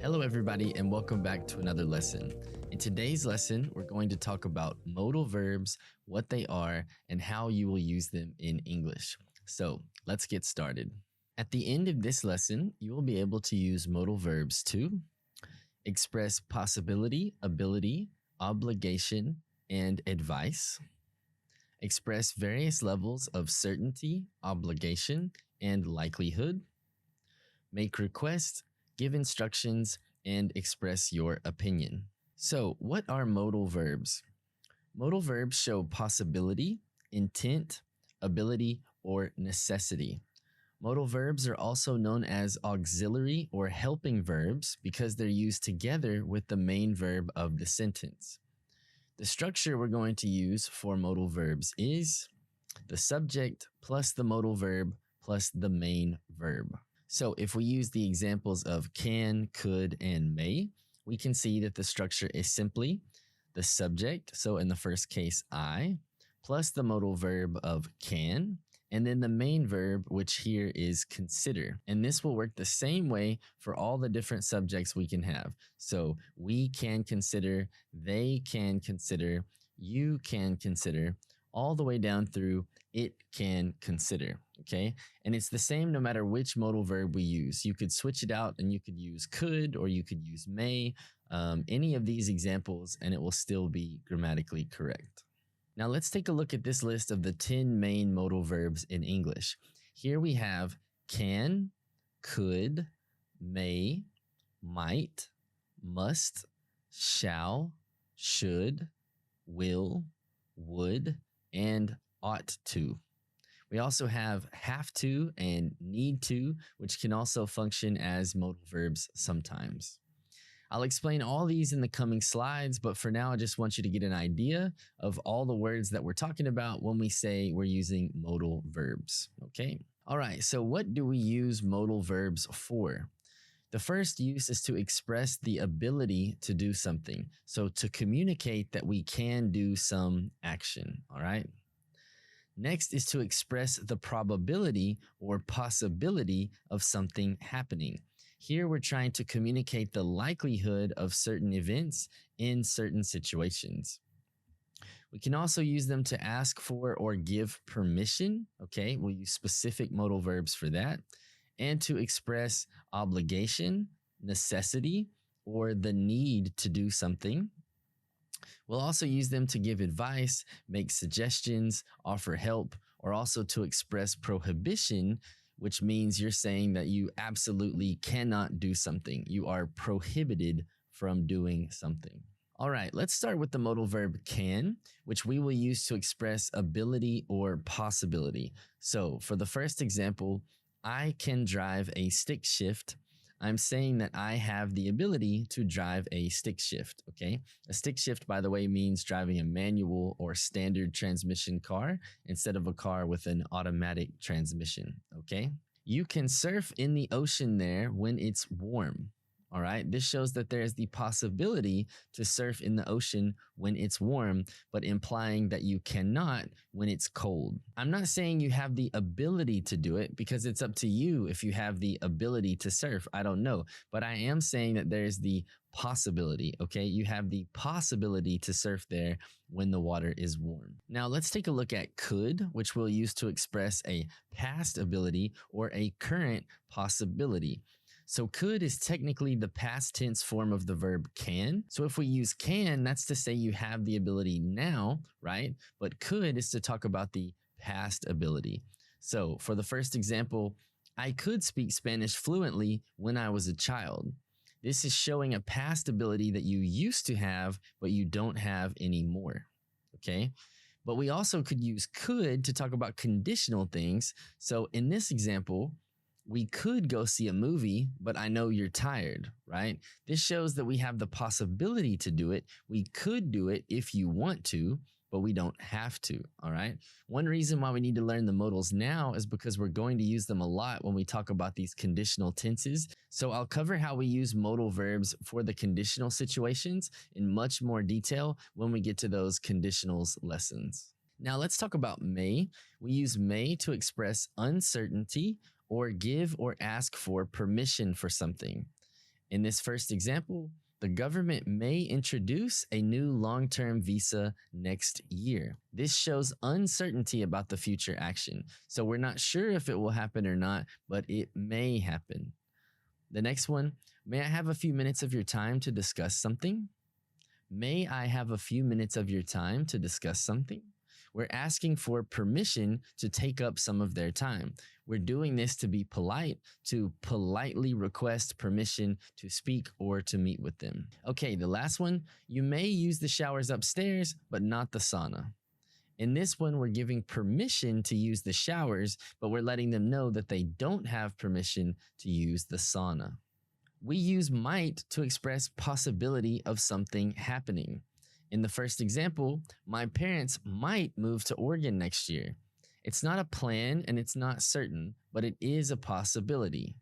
Hello everybody and welcome back to another lesson. In today's lesson, we're going to talk about modal verbs, what they are, and how you will use them in English. So let's get started. At the end of this lesson, you will be able to use modal verbs to express possibility, ability, obligation, and advice, express various levels of certainty, obligation, and likelihood, make requests, give instructions, and express your opinion. So, what are modal verbs? Modal verbs show possibility, intent, ability, or necessity. Modal verbs are also known as auxiliary or helping verbs because they're used together with the main verb of the sentence. The structure we're going to use for modal verbs is the subject plus the modal verb plus the main verb. So if we use the examples of can, could, and may, we can see that the structure is simply the subject, so in the first case, I, plus the modal verb of can, and then the main verb, which here is consider. And this will work the same way for all the different subjects we can have. So we can consider, they can consider, you can consider, all the way down through it can consider, okay? And it's the same no matter which modal verb we use. You could switch it out and you could use could or you could use may, any of these examples, and it will still be grammatically correct. Now let's take a look at this list of the 10 main modal verbs in English. Here we have can, could, may, might, must, shall, should, will, would, and ought to. We also have have to and need to, which can also function as modal verbs sometimes. I'll explain all these in the coming slides, but for now, I just want you to get an idea of all the words that we're talking about when we say we're using modal verbs, okay? All right, so what do we use modal verbs for? The first use is to express the ability to do something. So to communicate that we can do some action, all right? Next is to express the probability or possibility of something happening. Here we're trying to communicate the likelihood of certain events in certain situations. We can also use them to ask for or give permission, okay? We'll use specific modal verbs for that. And to express obligation, necessity, or the need to do something. We'll also use them to give advice, make suggestions, offer help, or also to express prohibition, which means you're saying that you absolutely cannot do something. You are prohibited from doing something. All right, let's start with the modal verb can, which we will use to express ability or possibility. So for the first example, I can drive a stick shift. I'm saying that I have the ability to drive a stick shift, okay? A stick shift, by the way, means driving a manual or standard transmission car instead of a car with an automatic transmission, okay? You can surf in the ocean there when it's warm. All right, this shows that there is the possibility to surf in the ocean when it's warm, but implying that you cannot when it's cold. I'm not saying you have the ability to do it because it's up to you if you have the ability to surf. I don't know, but I am saying that there's the possibility, okay? You have the possibility to surf there when the water is warm. Now let's take a look at could, which we'll use to express a past ability or a current possibility. So could is technically the past tense form of the verb can. So if we use can, that's to say you have the ability now, right? But could is to talk about the past ability. So for the first example, I could speak Spanish fluently when I was a child. This is showing a past ability that you used to have, but you don't have anymore, okay? But we also could use could to talk about conditional things. So in this example, we could go see a movie, but I know you're tired, right? This shows that we have the possibility to do it. We could do it if you want to, but we don't have to, all right? One reason why we need to learn the modals now is because we're going to use them a lot when we talk about these conditional tenses. So I'll cover how we use modal verbs for the conditional situations in much more detail when we get to those conditionals lessons. Now let's talk about may. We use may to express uncertainty or give or ask for permission for something. In this first example, the government may introduce a new long term visa next year. This shows uncertainty about the future action. So we're not sure if it will happen or not, but it may happen. The next one, may I have a few minutes of your time to discuss something? May I have a few minutes of your time to discuss something? We're asking for permission to take up some of their time. We're doing this to be polite, to politely request permission to speak or to meet with them. Okay, the last one, you may use the showers upstairs, but not the sauna. In this one, we're giving permission to use the showers, but we're letting them know that they don't have permission to use the sauna. We use might to express possibility of something happening. In the first example, my parents might move to Oregon next year. It's not a plan and it's not certain, but it is a possibility.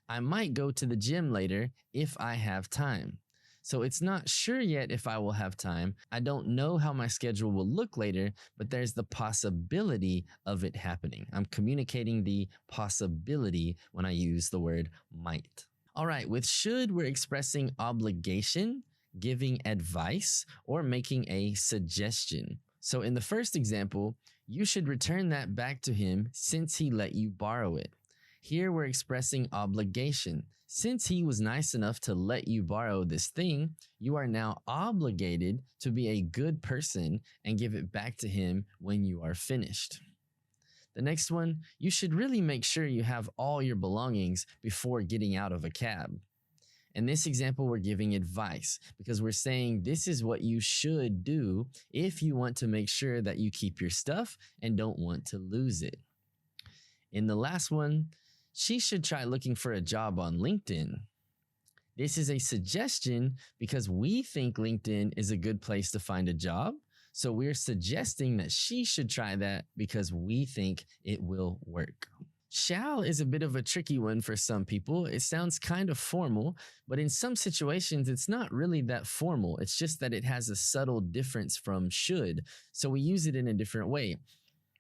I might go to the gym later if I have time. So it's not sure yet if I will have time. I don't know how my schedule will look later, but there's the possibility of it happening. I'm communicating the possibility when I use the word might. All right, with should, we're expressing obligation, giving advice, or making a suggestion. So in the first example, you should return that back to him since he let you borrow it. Here we're expressing obligation. Since he was nice enough to let you borrow this thing, you are now obligated to be a good person and give it back to him when you are finished. The next one, you should really make sure you have all your belongings before getting out of a cab. In this example, we're giving advice because we're saying this is what you should do if you want to make sure that you keep your stuff and don't want to lose it. In the last one, she should try looking for a job on LinkedIn. This is a suggestion because we think LinkedIn is a good place to find a job. So we're suggesting that she should try that because we think it will work. Shall is a bit of a tricky one for some people. It sounds kind of formal, but in some situations, it's not really that formal. It's just that it has a subtle difference from should. So we use it in a different way.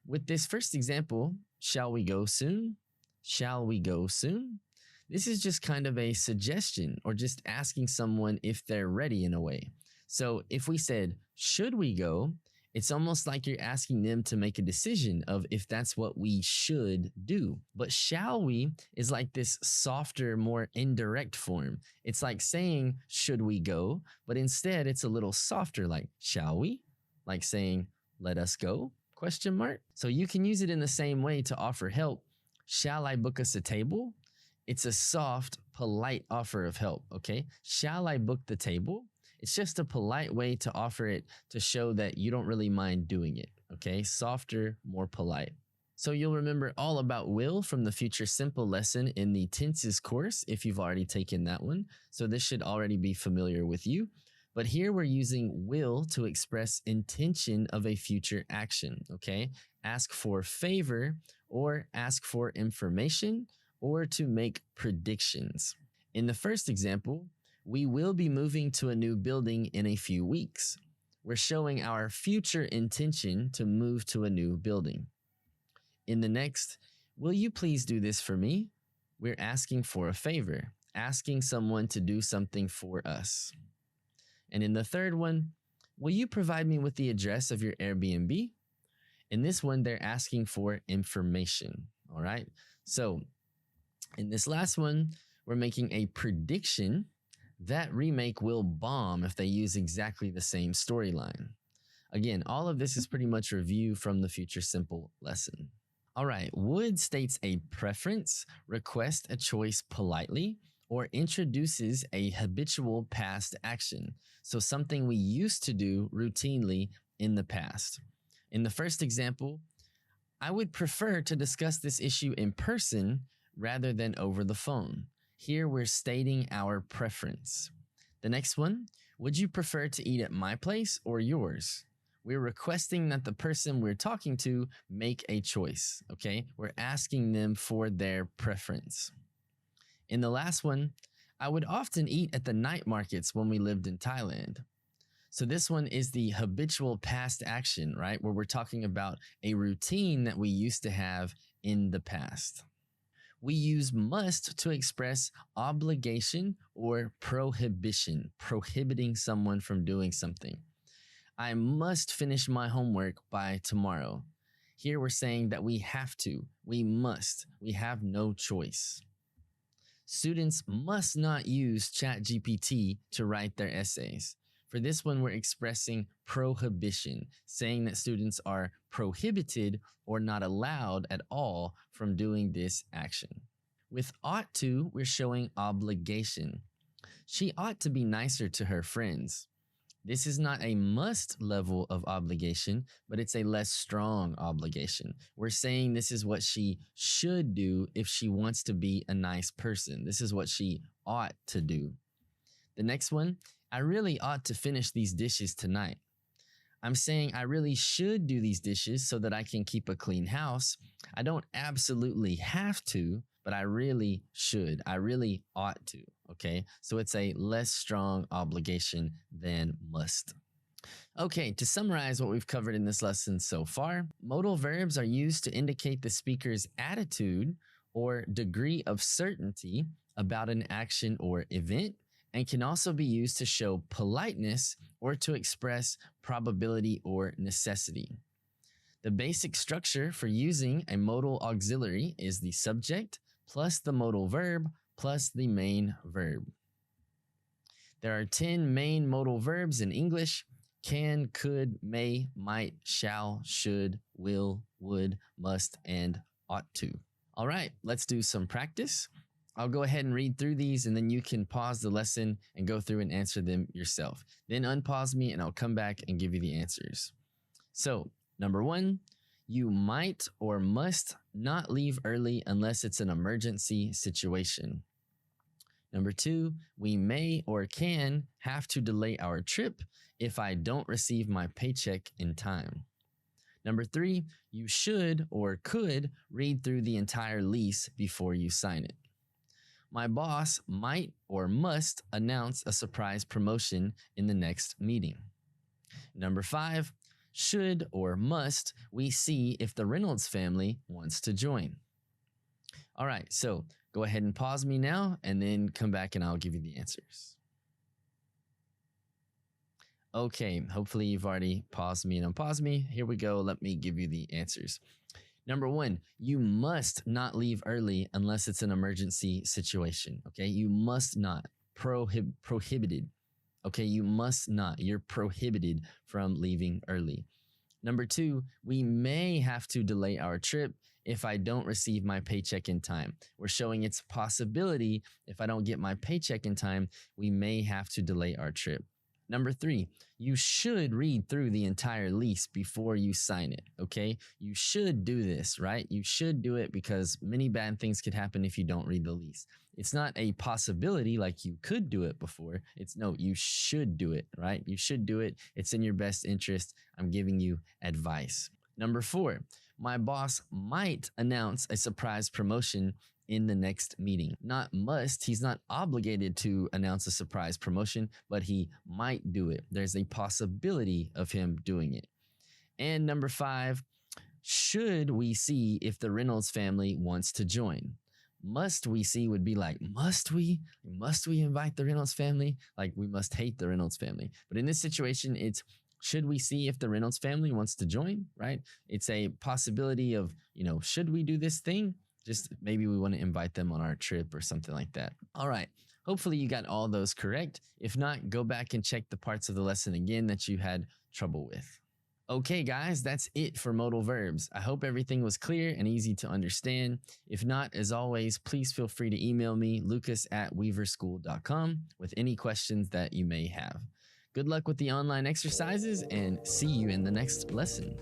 With this first example, shall we go soon? Shall we go soon? This is just kind of a suggestion or just asking someone if they're ready in a way. So if we said, should we go? It's almost like you're asking them to make a decision of if that's what we should do. But shall we is like this softer, more indirect form. It's like saying, should we go? But instead it's a little softer, like, shall we? Like saying, let us go? Question mark. So you can use it in the same way to offer help. Shall I book us a table? It's a soft, polite offer of help, okay? Shall I book the table? It's just a polite way to offer it to show that you don't really mind doing it, okay? Softer, more polite. So you'll remember all about will from the future simple lesson in the tenses course if you've already taken that one. So this should already be familiar with you. But here we're using will to express intention of a future action, okay? Ask for favor or ask for information or to make predictions. In the first example, we will be moving to a new building in a few weeks. We're showing our future intention to move to a new building. In the next, will you please do this for me? We're asking for a favor, asking someone to do something for us. And in the third one, will you provide me with the address of your Airbnb? In this one, they're asking for information, all right? So in this last one, we're making a prediction that remake will bomb if they use exactly the same storyline. Again, all of this is pretty much review from the future simple lesson. All right, would states a preference, request a choice politely, or introduces a habitual past action. So something we used to do routinely in the past. In the first example, I would prefer to discuss this issue in person rather than over the phone. Here we're stating our preference. The next one, would you prefer to eat at my place or yours? We're requesting that the person we're talking to make a choice, okay? We're asking them for their preference. In the last one, I would often eat at the night markets when we lived in Thailand. So this one is the habitual past action, right? Where we're talking about a routine that we used to have in the past. We use must to express obligation or prohibition, prohibiting someone from doing something. I must finish my homework by tomorrow. Here we're saying that we have to, we must, we have no choice. Students must not use ChatGPT to write their essays. For this one, we're expressing prohibition, saying that students are prohibited or not allowed at all from doing this action. With ought to, we're showing obligation. She ought to be nicer to her friends. This is not a must level of obligation, but it's a less strong obligation. We're saying this is what she should do if she wants to be a nice person. This is what she ought to do. The next one, I really ought to finish these dishes tonight. I'm saying I really should do these dishes so that I can keep a clean house. I don't absolutely have to, but I really should. I really ought to. Okay, so it's a less strong obligation than must. Okay, to summarize what we've covered in this lesson so far, modal verbs are used to indicate the speaker's attitude or degree of certainty about an action or event, and can also be used to show politeness or to express probability or necessity. The basic structure for using a modal auxiliary is the subject plus the modal verb plus the main verb. There are 10 main modal verbs in English: can, could, may, might, shall, should, will, would, must, and ought to. All right, let's do some practice. I'll go ahead and read through these, and then you can pause the lesson and go through and answer them yourself. Then unpause me and I'll come back and give you the answers. So, number 1, you might or must not leave early unless it's an emergency situation. Number 2, we may or can have to delay our trip if I don't receive my paycheck in time. Number 3, you should or could read through the entire lease before you sign it. My boss might or must announce a surprise promotion in the next meeting. Number 5, should or must we see if the Reynolds family wants to join. All right, so go ahead and pause me now and then come back and I'll give you the answers. Okay, hopefully you've already paused me and unpaused me. Here we go. Let me give you the answers. Number 1, you must not leave early unless it's an emergency situation. Okay, you must not. Prohibited. Okay, you must not. You're prohibited from leaving early. Number 2, we may have to delay our trip if I don't receive my paycheck in time. We're showing it's a possibility. If I don't get my paycheck in time, we may have to delay our trip. Number 3, you should read through the entire lease before you sign it, okay? You should do this, right? You should do it because many bad things could happen if you don't read the lease. It's not a possibility like you could do it before. It's no, you should do it, right? You should do it. It's in your best interest. I'm giving you advice. Number 4, my boss might announce a surprise promotion in the next meeting. Not must, he's not obligated to announce a surprise promotion, but he might do it. There's a possibility of him doing it. And number 5, should we see if the Reynolds family wants to join? Must we see would be like, must we? Must we invite the Reynolds family? Like we must hate the Reynolds family. But in this situation, it's should we see if the Reynolds family wants to join, right? It's a possibility of, should we do this thing? Just maybe we want to invite them on our trip or something like that. All right. Hopefully you got all those correct. If not, go back and check the parts of the lesson again that you had trouble with. Okay, guys, that's it for modal verbs. I hope everything was clear and easy to understand. If not, as always, please feel free to email me, lucas@weaverschool.com, with any questions that you may have. Good luck with the online exercises and see you in the next lesson.